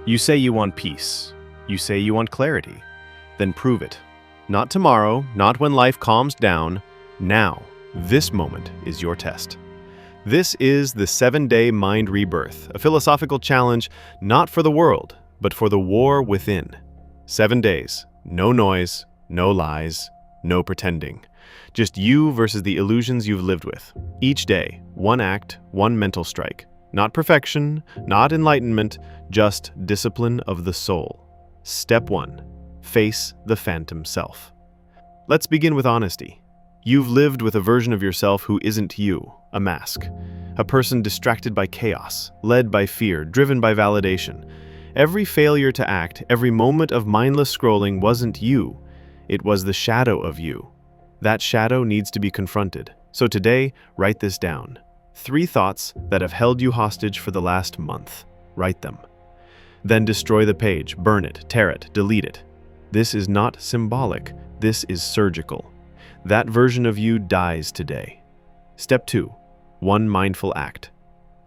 You say you want peace. You say you want clarity. Then prove it. Not tomorrow, not when life calms down. Now, this moment is your test. This is the 7-Day Mind Rebirth, a philosophical challenge not for the world, but for the war within. 7 days, no noise, no lies, no pretending. Just you versus the illusions you've lived with. Each day, one act, one mental strike. Not perfection, not enlightenment, just discipline of the soul. Step 1. Face the phantom self. Let's begin with honesty. You've lived with a version of yourself who isn't you, a mask. A person distracted by chaos, led by fear, driven by validation. Every failure to act, every moment of mindless scrolling wasn't you. It was the shadow of you. That shadow needs to be confronted. So today, write this down. 3 thoughts that have held you hostage for the last month. Write them. Then destroy the page, burn it, tear it, delete it. This is not symbolic, this is surgical. That version of you dies today. Step 2. One mindful act.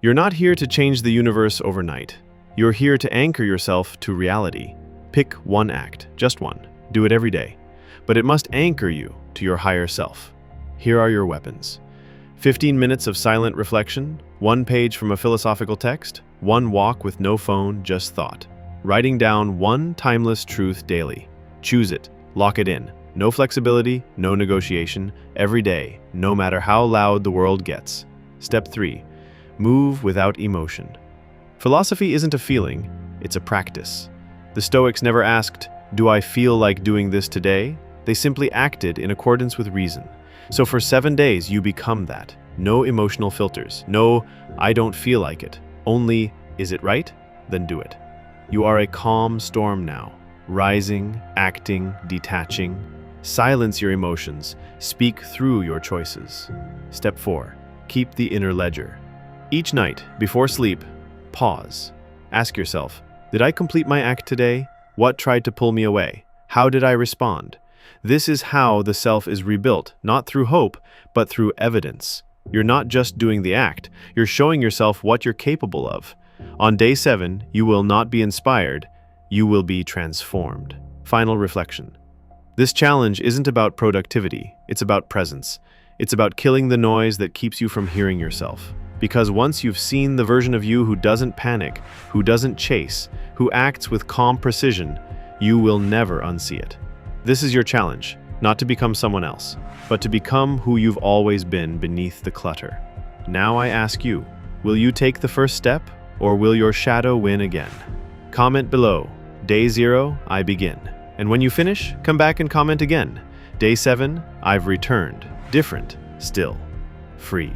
You're not here to change the universe overnight. You're here to anchor yourself to reality. Pick one act, just one. Do it every day. But it must anchor you to your higher self. Here are your weapons. 15 minutes of silent reflection, 1 page from a philosophical text, 1 walk with no phone, just thought. Writing down 1 timeless truth daily. Choose it, lock it in. No flexibility, no negotiation, every day, no matter how loud the world gets. Step 3. Move without emotion. Philosophy isn't a feeling, it's a practice. The Stoics never asked, "Do I feel like doing this today?" They simply acted in accordance with reason. So for 7 days, you become that. No emotional filters. No, "I don't feel like it." Only, "Is it right?" Then do it. You are a calm storm now. Rising, acting, detaching. Silence your emotions. Speak through your choices. Step 4. Keep the inner ledger. Each night, before sleep, pause. Ask yourself, did I complete my act today? What tried to pull me away? How did I respond? This is how the self is rebuilt, not through hope, but through evidence. You're not just doing the act, you're showing yourself what you're capable of. On day 7, you will not be inspired, you will be transformed. Final reflection. This challenge isn't about productivity, it's about presence. It's about killing the noise that keeps you from hearing yourself. Because once you've seen the version of you who doesn't panic, who doesn't chase, who acts with calm precision, you will never unsee it. This is your challenge, not to become someone else, but to become who you've always been beneath the clutter. Now I ask you, will you take the first step, or will your shadow win again? Comment below. Day 0, I begin. And when you finish, come back and comment again. Day 7, I've returned. Different, still, free.